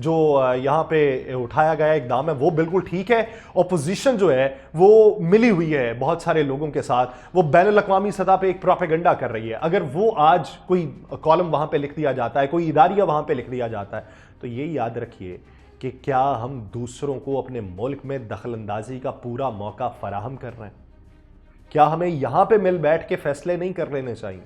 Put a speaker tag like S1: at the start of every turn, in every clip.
S1: جو یہاں پہ اٹھایا گیا اقدام ہے وہ بالکل ٹھیک ہے. اپوزیشن جو ہے وہ ملی ہوئی ہے بہت سارے لوگوں کے ساتھ, وہ بین الاقوامی سطح پہ ایک پروپیگنڈا کر رہی ہے. اگر وہ آج کوئی کالم وہاں پہ لکھ دیا جاتا ہے, کوئی اداریہ وہاں پہ لکھ دیا جاتا ہے, تو یہ یاد رکھیے کہ کیا ہم دوسروں کو اپنے ملک میں دخل اندازی کا پورا موقع فراہم کر رہے ہیں؟ کیا ہمیں یہاں پہ مل بیٹھ کے فیصلے نہیں کر لینے چاہیے؟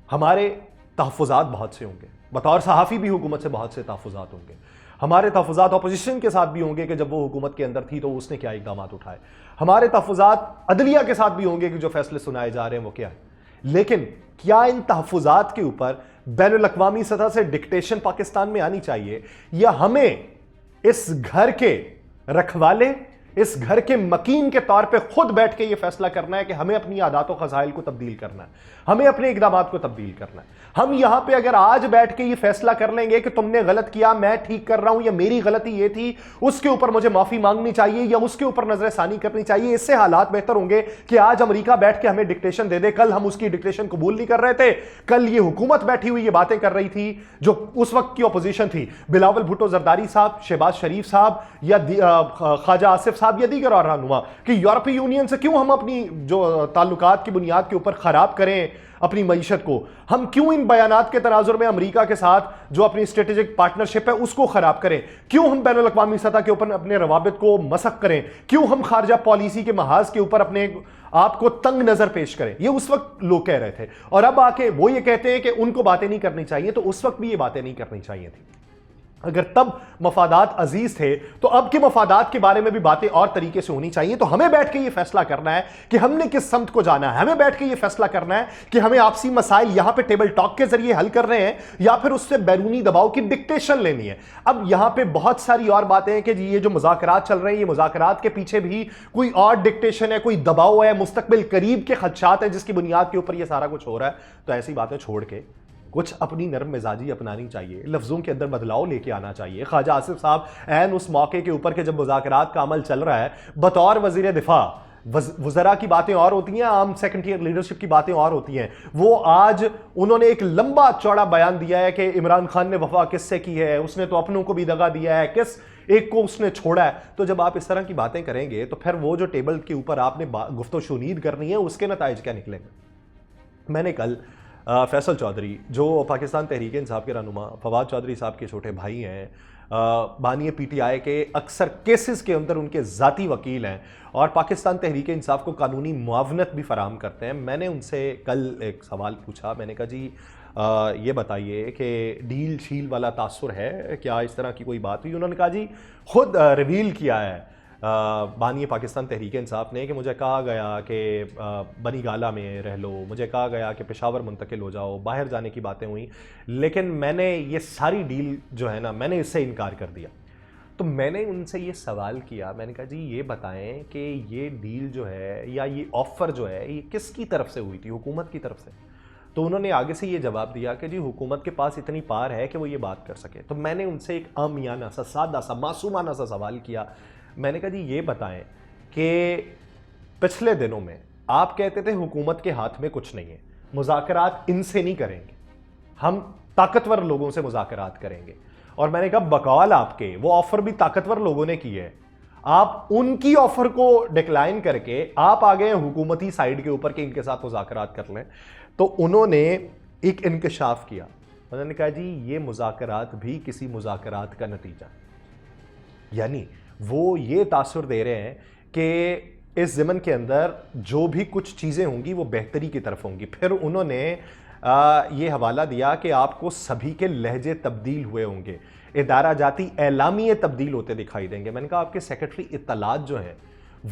S1: ہمارے تحفظات بہت سے ہوں گے, بطور صحافی بھی حکومت سے بہت سے تحفظات ہوں گے. ہمارے تحفظات اپوزیشن کے ساتھ بھی ہوں گے کہ جب وہ حکومت کے اندر تھی تو اس نے کیا اقدامات اٹھائے. ہمارے تحفظات عدلیہ کے ساتھ بھی ہوں گے کہ جو فیصلے سنائے جا رہے ہیں وہ کیا ہے. لیکن کیا ان تحفظات کے اوپر بین الاقوامی سطح سے ڈکٹیشن پاکستان میں آنی چاہیے, یا ہمیں اس گھر کے رکھوالے, اس گھر کے مکین کے طور پہ خود بیٹھ کے یہ فیصلہ کرنا ہے کہ ہمیں اپنی عادات و خصائل کو تبدیل کرنا ہے, ہمیں اپنے اقدامات کو تبدیل کرنا ہے؟ ہم یہاں پہ اگر آج بیٹھ کے یہ فیصلہ کر لیں گے کہ تم نے غلط کیا, میں ٹھیک کر رہا ہوں, یا میری غلطی یہ تھی, اس کے اوپر مجھے معافی مانگنی چاہیے یا اس کے اوپر نظر ثانی کرنی چاہیے, اس سے حالات بہتر ہوں گے کہ آج امریکہ بیٹھ کے ہمیں ڈکٹیشن دے دے. کل ہم اس کی ڈکٹیشن قبول نہیں کر رہے تھے, کل یہ حکومت بیٹھی ہوئی یہ باتیں کر رہی تھی جو اس وقت کی اپوزیشن تھی, بلاول بھٹو زرداری صاحب, شہباز شریف صاحب, یا خواجہ آصف صاحب, یا دیگر اور رہنما, کہ یورپی یونین سے کیوں ہم اپنی جو تعلقات کی بنیاد کے اوپر خراب کریں اپنی معیشت کو, ہم کیوں ان بیانات کے تناظر میں امریکہ کے ساتھ جو اپنی اسٹریٹجک پارٹنرشپ ہے اس کو خراب کریں, کیوں ہم بین الاقوامی سطح کے اوپر اپنے روابط کو مسخ کریں, کیوں ہم خارجہ پالیسی کے محاذ کے اوپر اپنے آپ کو تنگ نظر پیش کریں. یہ اس وقت لوگ کہہ رہے تھے, اور اب آ کے وہ یہ کہتے ہیں کہ ان کو باتیں نہیں کرنی چاہیے, تو اس وقت بھی یہ باتیں نہیں کرنی چاہیے تھی. اگر تب مفادات عزیز تھے تو اب کے مفادات کے بارے میں بھی باتیں اور طریقے سے ہونی چاہیے. تو ہمیں بیٹھ کے یہ فیصلہ کرنا ہے کہ ہم نے کس سمت کو جانا ہے, ہمیں بیٹھ کے یہ فیصلہ کرنا ہے کہ ہمیں آپسی مسائل یہاں پہ ٹیبل ٹاک کے ذریعے حل کر رہے ہیں یا پھر اس سے بیرونی دباؤ کی ڈکٹیشن لینی ہے. اب یہاں پہ بہت ساری اور باتیں ہیں کہ یہ جو مذاکرات چل رہے ہیں, یہ مذاکرات کے پیچھے بھی کوئی اور ڈکٹیشن ہے, کوئی دباؤ ہے, مستقبل قریب کے خدشات ہیں جس کی بنیاد کے اوپر یہ سارا کچھ ہو رہا ہے. تو ایسی باتیں چھوڑ کے کچھ اپنی نرم مزاجی اپنانی چاہیے, لفظوں کے اندر بدلاؤ لے کے آنا چاہیے. خواجہ آصف صاحب این اس موقع کے اوپر کہ جب مذاکرات کا عمل چل رہا ہے, بطور وزیر دفاع, وزراء کی باتیں اور ہوتی ہیں, عام سیکنڈ ٹیئر لیڈرشپ کی باتیں اور ہوتی ہیں. وہ آج انہوں نے ایک لمبا چوڑا بیان دیا ہے کہ عمران خان نے وفا کس سے کی ہے, اس نے تو اپنوں کو بھی دغا دیا ہے, کس ایک کو اس نے چھوڑا ہے. تو جب آپ اس طرح کی باتیں کریں گے تو پھر وہ جو ٹیبل کے اوپر آپ نے گفت و شنید کرنی ہے اس کے نتائج کیا نکلیں گے؟ میں نے کل فیصل چودھری جو پاکستان تحریک انصاف کے رہنما, فواد چودھری صاحب کے چھوٹے بھائی ہیں, بانی پی ٹی آئی کے اکثر کیسز کے اندر ان کے ذاتی وکیل ہیں اور پاکستان تحریک انصاف کو قانونی معاونت بھی فراہم کرتے ہیں, میں نے ان سے کل ایک سوال پوچھا. میں نے کہا جی یہ بتائیے کہ ڈیل شیل والا تاثر ہے کیا, اس طرح کی کوئی بات ہوئی؟ انہوں نے کہا جی خود ریویل کیا ہے بانی پاکستان تحریک انصاف نے کہ مجھے کہا گیا کہ بنی گالہ میں رہ لو, مجھے کہا گیا کہ پشاور منتقل ہو جاؤ, باہر جانے کی باتیں ہوئیں, لیکن میں نے یہ ساری ڈیل جو ہے نا میں نے اس سے انکار کر دیا. تو میں نے ان سے یہ سوال کیا, میں نے کہا جی یہ بتائیں کہ یہ ڈیل جو ہے یا یہ آفر جو ہے یہ کس کی طرف سے ہوئی تھی, حکومت کی طرف سے؟ تو انہوں نے آگے سے یہ جواب دیا کہ جی حکومت کے پاس اتنی پار ہے کہ وہ یہ بات کر سکے. تو میں نے ان سے ایک عامیانہ سا, سادہ سا, معصومانہ سا سوال کیا. میں نے کہا جی یہ بتائیں کہ پچھلے دنوں میں آپ کہتے تھے حکومت کے ہاتھ میں کچھ نہیں ہے, مذاکرات ان سے نہیں کریں گے, ہم طاقتور لوگوں سے مذاکرات کریں گے. اور میں نے کہا بقول آپ کے وہ آفر بھی طاقتور لوگوں نے کی ہے, آپ ان کی آفر کو ڈکلائن کر کے آپ آ گئے حکومتی سائیڈ کے اوپر کہ ان کے ساتھ مذاکرات کر لیں. تو انہوں نے ایک انکشاف کیا, انہوں نے کہا جی یہ مذاکرات بھی کسی مذاکرات کا نتیجہ, یعنی وہ یہ تاثر دے رہے ہیں کہ اس ضمن کے اندر جو بھی کچھ چیزیں ہوں گی وہ بہتری کی طرف ہوں گی. پھر انہوں نے یہ حوالہ دیا کہ آپ کو سبھی کے لہجے تبدیل ہوئے ہوں گے, ادارہ جاتی اعلامیے تبدیل ہوتے دکھائی دیں گے. میں نے کہا آپ کے سیکرٹری اطلاعات جو ہیں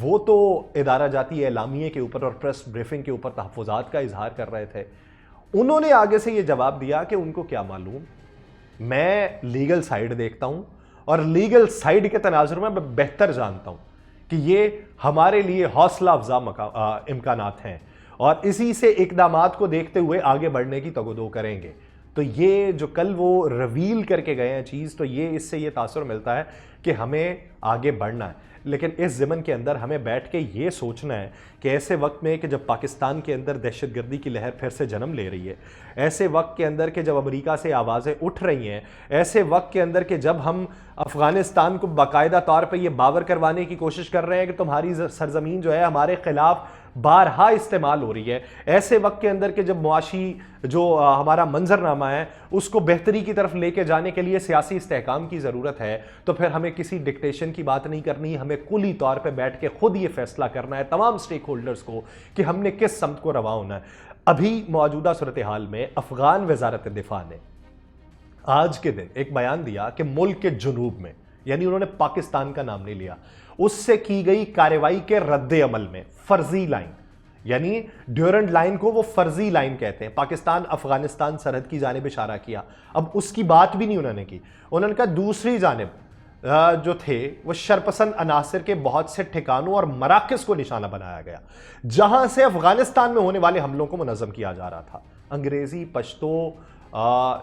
S1: وہ تو ادارہ جاتی اعلامیے کے اوپر اور پریس بریفنگ کے اوپر تحفظات کا اظہار کر رہے تھے. انہوں نے آگے سے یہ جواب دیا کہ ان کو کیا معلوم, میں لیگل سائیڈ دیکھتا ہوں اور لیگل سائیڈ کے تناظر میں بہتر جانتا ہوں کہ یہ ہمارے لیے حوصلہ افزا امکانات ہیں اور اسی سے اقدامات کو دیکھتے ہوئے آگے بڑھنے کی تگودو کریں گے. تو یہ جو کل وہ ریویل کر کے گئے ہیں چیز, تو یہ اس سے یہ تاثر ملتا ہے کہ ہمیں آگے بڑھنا ہے، لیکن اس ضمن کے اندر ہمیں بیٹھ کے یہ سوچنا ہے کہ ایسے وقت میں کہ جب پاکستان کے اندر دہشت گردی کی لہر پھر سے جنم لے رہی ہے، ایسے وقت کے اندر کہ جب امریکہ سے آوازیں اٹھ رہی ہیں، ایسے وقت کے اندر کہ جب ہم افغانستان کو باقاعدہ طور پہ یہ باور کروانے کی کوشش کر رہے ہیں کہ تمہاری سرزمین جو ہے ہمارے خلاف بارہا استعمال ہو رہی ہے، ایسے وقت کے اندر کہ جب معاشی جو ہمارا منظرنامہ ہے اس کو بہتری کی طرف لے کے جانے کے لیے سیاسی استحکام کی ضرورت ہے، تو پھر ہمیں کسی ڈکٹیشن کی بات نہیں کرنی، ہمیں کلی طور پہ بیٹھ کے خود یہ فیصلہ کرنا ہے تمام سٹیک ہولڈرز کو کہ ہم نے کس سمت کو رواں ہونا ہے۔ ابھی موجودہ صورتحال میں افغان وزارت دفاع نے آج کے دن ایک بیان دیا کہ ملک کے جنوب میں، یعنی انہوں نے پاکستان کا نام نہیں لیا، اس سے کی گئی کارروائی کے رد عمل میں فرضی لائن، یعنی ڈیورنڈ لائن کو وہ فرضی لائن کہتے ہیں، پاکستان افغانستان سرحد کی جانب اشارہ کیا، اب اس کی بات بھی نہیں انہوں نے کی، انہوں نے کہا دوسری جانب جو تھے وہ شرپسند عناصر کے بہت سے ٹھکانوں اور مراکز کو نشانہ بنایا گیا جہاں سے افغانستان میں ہونے والے حملوں کو منظم کیا جا رہا تھا۔ انگریزی، پشتو،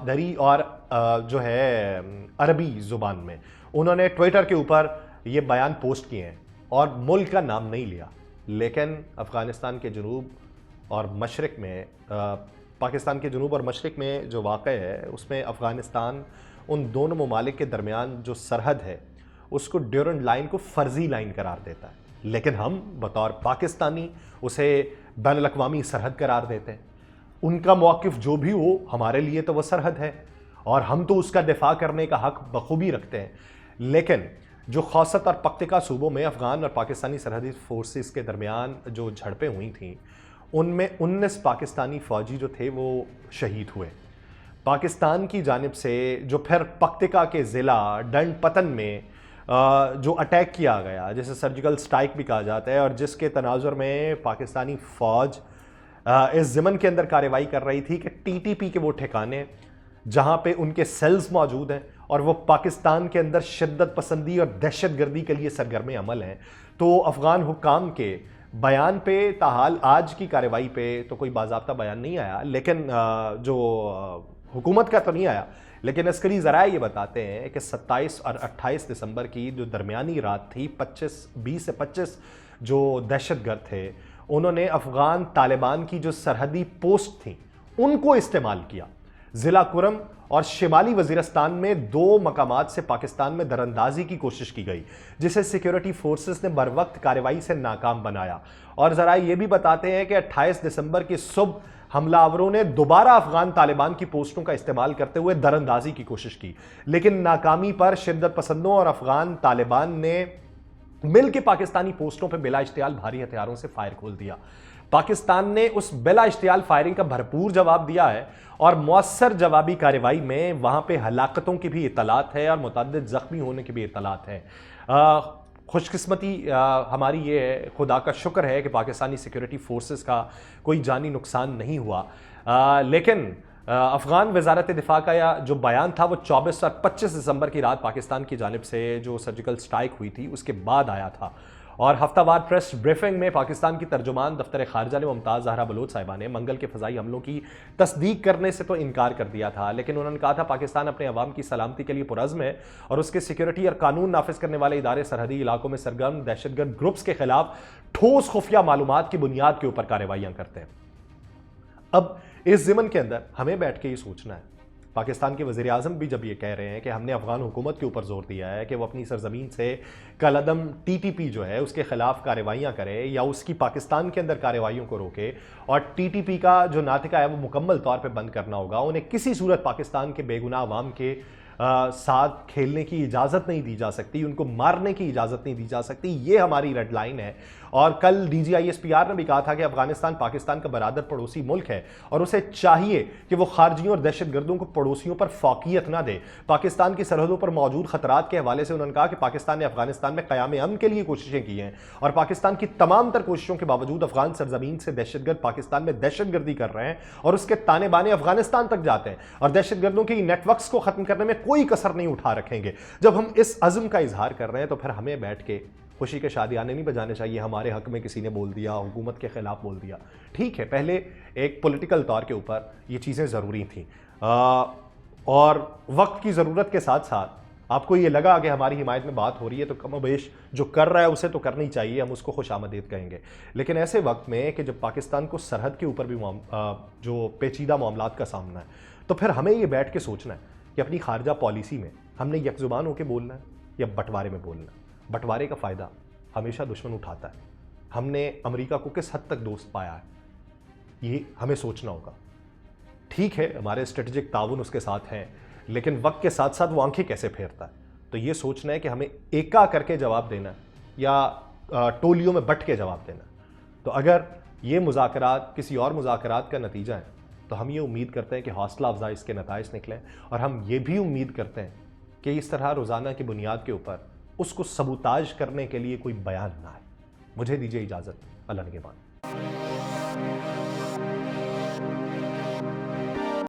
S1: دری اور جو ہے عربی زبان میں انہوں نے ٹویٹر کے اوپر یہ بیان پوسٹ کیے ہیں اور ملک کا نام نہیں لیا، لیکن افغانستان کے جنوب اور مشرق میں پاکستان کے جنوب اور مشرق میں جو واقع ہے اس میں افغانستان ان دونوں ممالک کے درمیان جو سرحد ہے اس کو ڈیورنڈ لائن کو فرضی لائن قرار دیتا ہے، لیکن ہم بطور پاکستانی اسے بین الاقوامی سرحد قرار دیتے ہیں۔ ان کا موقف جو بھی ہو ہمارے لیے تو وہ سرحد ہے اور ہم تو اس کا دفاع کرنے کا حق بخوبی رکھتے ہیں، لیکن جو خوست اور پختکا صوبوں میں افغان اور پاکستانی سرحدی فورسز کے درمیان جو جھڑپیں ہوئی تھیں ان میں 19 پاکستانی فوجی جو تھے وہ شہید ہوئے۔ پاکستان کی جانب سے جو پھر پختکا کے ضلع ڈنڈ پتن میں جو اٹیک کیا گیا جسے سرجیکل سٹرائک بھی کہا جاتا ہے اور جس کے تناظر میں پاکستانی فوج اس ضمن کے اندر کارروائی کر رہی تھی کہ ٹی ٹی پی کے وہ ٹھکانے جہاں پہ ان کے سیلز موجود ہیں اور وہ پاکستان کے اندر شدت پسندی اور دہشت گردی کے لیے سرگرم عمل ہیں، تو افغان حکام کے بیان پہ تاحال آج کی کارروائی پہ تو کوئی باضابطہ بیان نہیں آیا، لیکن جو حکومت کا تو نہیں آیا، لیکن عسکری ذرائع یہ بتاتے ہیں کہ 27 اور 28 دسمبر کی جو درمیانی رات تھی 20 سے 25 جو دہشت گرد تھے انہوں نے افغان طالبان کی جو سرحدی پوسٹ تھیں ان کو استعمال کیا۔ ضلع کرم اور شمالی وزیرستان میں 2 مقامات سے پاکستان میں دراندازی کی کوشش کی گئی جسے سیکیورٹی فورسز نے بروقت کارروائی سے ناکام بنایا، اور ذرائع یہ بھی بتاتے ہیں کہ 28 دسمبر کی صبح حملہ آوروں نے دوبارہ افغان طالبان کی پوسٹوں کا استعمال کرتے ہوئے دراندازی کی کوشش کی، لیکن ناکامی پر شدت پسندوں اور افغان طالبان نے مل کے پاکستانی پوسٹوں پہ بلا اشتعال بھاری ہتھیاروں سے فائر کھول دیا۔ پاکستان نے اس بلا اشتعال فائرنگ کا بھرپور جواب دیا ہے اور مؤثر جوابی کارروائی میں وہاں پہ ہلاکتوں کی بھی اطلاعات ہے اور متعدد زخمی ہونے کی بھی اطلاعات ہے۔ خوش قسمتی ہماری یہ ہے، خدا کا شکر ہے کہ پاکستانی سیکیورٹی فورسز کا کوئی جانی نقصان نہیں ہوا، لیکن افغان وزارت دفاع کا جو بیان تھا وہ 24 اور 25 دسمبر کی رات پاکستان کی جانب سے جو سرجیکل سٹرائک ہوئی تھی اس کے بعد آیا تھا، اور ہفتہ وار پریس بریفنگ میں پاکستان کی ترجمان دفتر خارجہ نے ممتاز زہرا بلوچ صاحبہ نے منگل کے فضائی حملوں کی تصدیق کرنے سے تو انکار کر دیا تھا، لیکن انہوں نے کہا تھا پاکستان اپنے عوام کی سلامتی کے لیے پرعزم ہے اور اس کے سیکیورٹی اور قانون نافذ کرنے والے ادارے سرحدی علاقوں میں سرگرم دہشت گرد گروپس کے خلاف ٹھوس خفیہ معلومات کی بنیاد کے اوپر کارروائیاں کرتے ہیں۔ اب اس ضمن کے اندر ہمیں بیٹھ کے یہ سوچنا ہے، پاکستان کے وزیر اعظم بھی جب یہ کہہ رہے ہیں کہ ہم نے افغان حکومت کے اوپر زور دیا ہے کہ وہ اپنی سرزمین سے کالعدم ٹی ٹی پی جو ہے اس کے خلاف کارروائیاں کرے یا اس کی پاکستان کے اندر کارروائیوں کو روکے، اور ٹی ٹی پی کا جو ناطقہ ہے وہ مکمل طور پہ بند کرنا ہوگا، انہیں کسی صورت پاکستان کے بے گناہ عوام کے ساتھ کھیلنے کی اجازت نہیں دی جا سکتی، ان کو مارنے کی اجازت نہیں دی جا سکتی، یہ ہماری ریڈ لائن ہے۔ اور کل D G I S P R نے بھی کہا تھا کہ افغانستان پاکستان کا برادر پڑوسی ملک ہے اور اسے چاہیے کہ وہ خارجیوں اور دہشت گردوں کو پڑوسیوں پر فوقیت نہ دے۔ پاکستان کی سرحدوں پر موجود خطرات کے حوالے سے انہوں نے کہا کہ پاکستان نے افغانستان میں قیام امن کے لیے کوششیں کی ہیں اور پاکستان کی تمام تر کوششوں کے باوجود افغان سرزمین سے دہشت گرد پاکستان میں دہشت گردی کر رہے ہیں اور اس کے تانے بانے افغانستان تک جاتے ہیں اور دہشت گردوں کے نیٹ ورکس کو ختم کرنے میں کوئی کسر نہیں اٹھا رکھیں گے۔ جب ہم اس عزم کا اظہار کر رہے ہیں تو پھر ہمیں بیٹھ کے خوشی کے شادیانے نہیں بجانے چاہیے ہمارے حق میں کسی نے بول دیا، حکومت کے خلاف بول دیا۔ ٹھیک ہے، پہلے ایک پولیٹیکل طور کے اوپر یہ چیزیں ضروری تھیں اور وقت کی ضرورت کے ساتھ ساتھ آپ کو یہ لگا کہ ہماری حمایت میں بات ہو رہی ہے تو کم و بیش جو کر رہا ہے اسے تو کرنی چاہیے, ہم اس کو خوش آمدید کہیں گے. لیکن ایسے وقت میں کہ جب پاکستان کو سرحد کے اوپر بھی جو پیچیدہ معاملات کا سامنا ہے, تو پھر ہمیں یہ بیٹھ کے سوچنا ہے کہ اپنی خارجہ پالیسی میں ہم نے یک زبان ہو کے بولنا ہے یا بٹوارے میں بولنا ہے. بٹوارے کا فائدہ ہمیشہ دشمن اٹھاتا ہے. ہم نے امریکہ کو کس حد تک دوست پایا ہے, یہ ہمیں سوچنا ہوگا. ٹھیک ہے ہمارے اسٹریٹجک تعاون اس کے ساتھ ہیں, لیکن وقت کے ساتھ ساتھ وہ آنکھیں کیسے پھیرتا ہے. تو یہ سوچنا ہے کہ ہمیں ایکا کر کے جواب دینا ہے یا ٹولیوں میں بٹ کے جواب دینا ہے. تو اگر یہ مذاکرات کسی اور مذاکرات کا نتیجہ ہے تو ہم یہ امید کرتے ہیں کہ حوصلہ افزائی اس کے نتائج نکلیں, اور ہم یہ بھی امید کرتے ہیں کہ اس طرح روزانہ کی بنیاد کے اوپر اس کو سبوتاژ کرنے کے لیے کوئی بیان نہ آئے. مجھے دیجیے اجازت. اللہ نگہبان.